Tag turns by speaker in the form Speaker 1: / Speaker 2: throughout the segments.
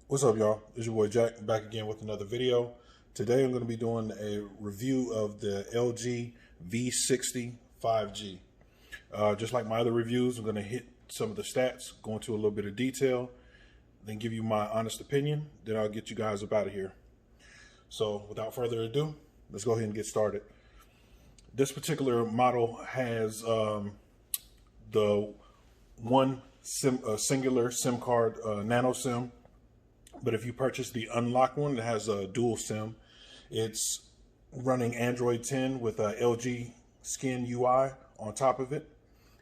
Speaker 1: What's up, y'all? It's your boy Jack, back again with another video. Today I'm going to be doing a review of the LG V60 5G. Just like my other reviews, I'm going to hit some of the stats, go into a little bit of detail, then give you my honest opinion, then I'll get you guys up out of here. So without further ado, let's go ahead and get started. This particular model has the one singular SIM card, nano SIM. But if you purchase the unlocked one, it has a dual SIM. It's running Android 10 with a LG Skin UI on top of it.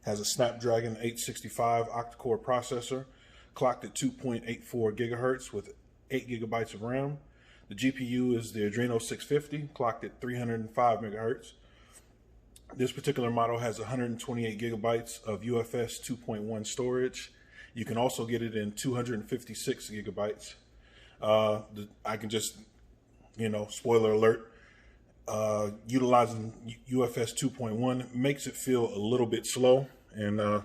Speaker 1: Has a Snapdragon 865 octa-core processor, clocked at 2.84 gigahertz with 8 gigabytes of RAM. The GPU is the Adreno 650, clocked at 305 megahertz. This particular model has 128 gigabytes of UFS 2.1 storage. You can also get it in 256 gigabytes. I can just, spoiler alert, utilizing UFS 2.1 makes it feel a little bit slow. And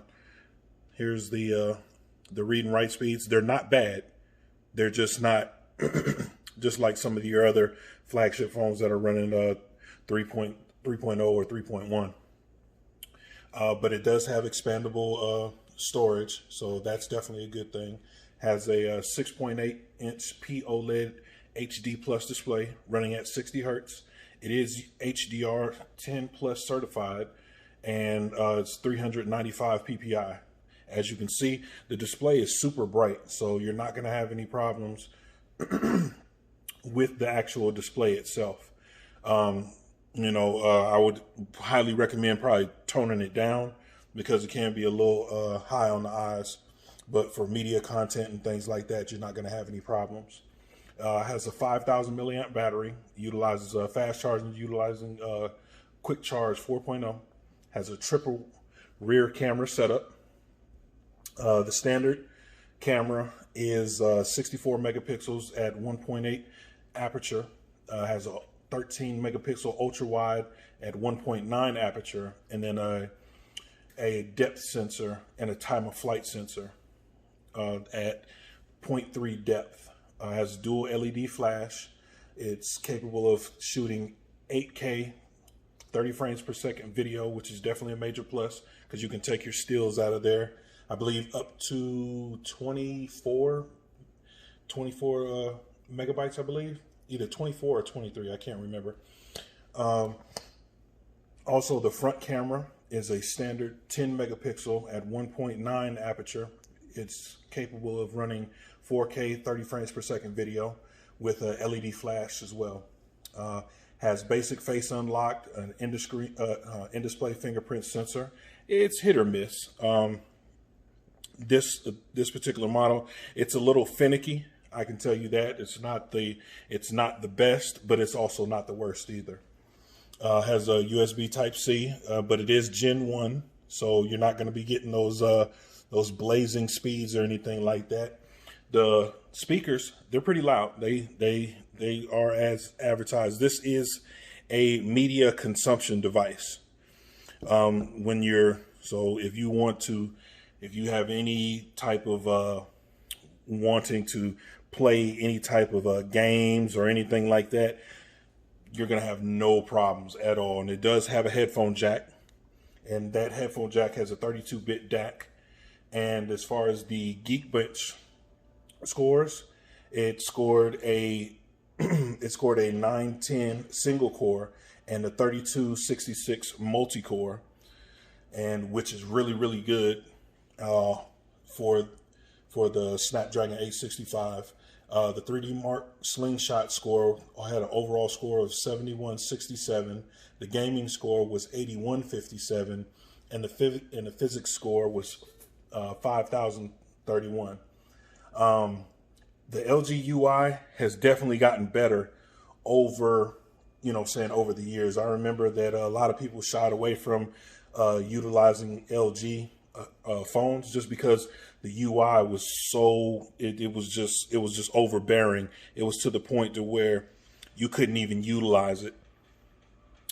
Speaker 1: here's the read and write speeds. They're not bad. They're just not just like some of your other flagship phones that are running 3.0 or 3.1. But it does have expandable storage, so that's definitely a good thing. Has a 6.8-inch POLED HD Plus display running at 60 hertz. It is HDR 10 plus certified, and it's 395 PPI. As you can see, the display is super bright, so you're not going to have any problems with the actual display itself. I would highly recommend probably toning it down because it can be a little high on the eyes. But for media content and things like that, you're not going to have any problems. Has a 5,000 milliamp battery, utilizes fast charging, utilizing quick charge 4.0. Has a triple rear camera setup. The standard camera is 64 megapixels at 1.8 aperture. Has a 13 megapixel ultra wide at 1.9 aperture, and then a depth sensor and a time of flight sensor at 0.3 depth. Has dual LED flash. It's capable of shooting 8K 30 frames per second video, which is definitely a major plus because you can take your stills out of there. I believe up to 24 megabytes, I believe. Either 24 or 23, I can't remember. Also, the front camera is a standard 10 megapixel at 1.9 aperture. It's capable of running 4K 30 frames per second video with a LED flash as well. Has basic face unlocked, an in-display fingerprint sensor. It's hit or miss. This particular model, it's a little finicky. I can tell you that it's not the best, but it's also not the worst either. Has a USB Type-C, but it is Gen 1, so you're not going to be getting those blazing speeds or anything like that. The speakers, they're pretty loud. They are as advertised. This is a media consumption device. If you have any type of wanting to play any type of games or anything like that, you're going to have no problems at all. And it does have a headphone jack, and that headphone jack has a 32-bit DAC. And as far as the Geekbench scores, it scored a 910 single core and a 3266 multi-core, and which is really good for the Snapdragon 865. The 3D Mark Slingshot score had an overall score of 7167. The gaming score was 8157, and the physics score was 5031. The LG UI has definitely gotten better over the years. I remember that a lot of people shied away from utilizing LG phones just because the UI was it was just overbearing. It was to the point to where you couldn't even utilize it.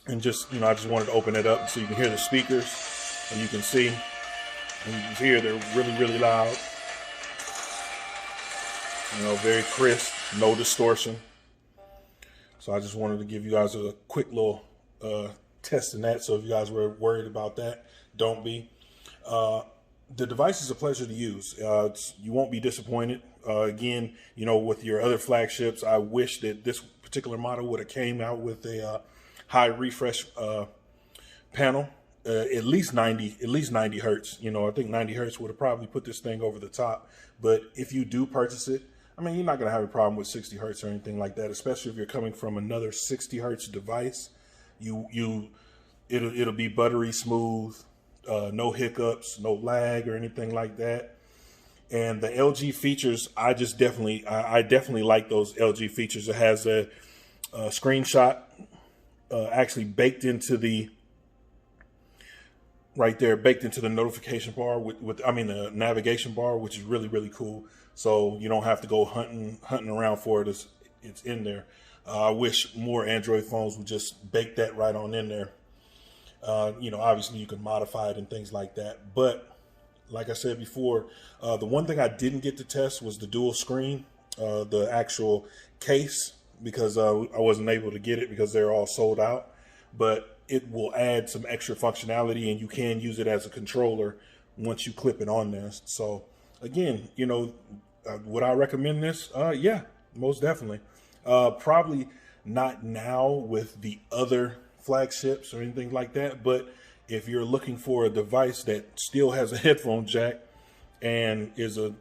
Speaker 1: And I just wanted to open it up so you can hear the speakers, and you can see, and you can hear they're really loud. You know, very crisp, no distortion. So I just wanted to give you guys a quick little test in that. So if you guys were worried about that, don't be. The device is a pleasure to use. You won't be disappointed. Again, you know, with your other flagships, I wish that this particular model would have came out with a high refresh panel, at least 90 hertz. You know, I think 90 hertz would have probably put this thing over the top. But if you do purchase it, I mean, you're not going to have a problem with 60 hertz or anything like that, especially if you're coming from another 60 hertz device. It'll be buttery smooth, no hiccups, no lag or anything like that. And the LG features, I definitely like those LG features. It has a screenshot actually baked into the notification bar the navigation bar, which is really, really cool. So you don't have to go hunting around for it. It's in there. I wish more Android phones would just bake that right on in there. You know, obviously you can modify it and things like that. But like I said before, the one thing I didn't get to test was the dual screen, the actual case, because I wasn't able to get it because they're all sold out. But it will add some extra functionality, and you can use it as a controller once you clip it on there. So again, you know, would I recommend this? Yeah, most definitely. Probably not now with the other flagships or anything like that, but if you're looking for a device that still has a headphone jack and is a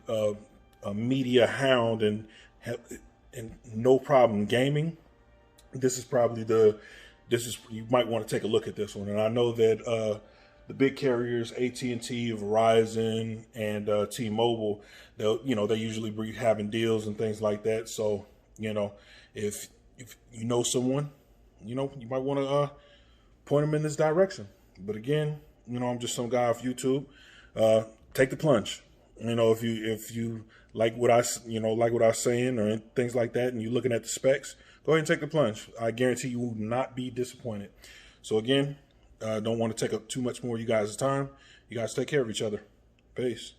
Speaker 1: media hound and no problem gaming, this is probably you might want to take a look at this one. And I know that the big carriers, AT&T, Verizon, and T-Mobile, they usually be having deals and things like that. So, you know, if you know someone, you know, you might want to point them in this direction. But again, you know, I'm just some guy off YouTube. Take the plunge. You know, if you like what I was saying or things like that, and you're looking at the specs, go ahead and take the plunge. I guarantee you will not be disappointed. So again, don't want to take up too much more of you guys' time. You guys take care of each other. Peace.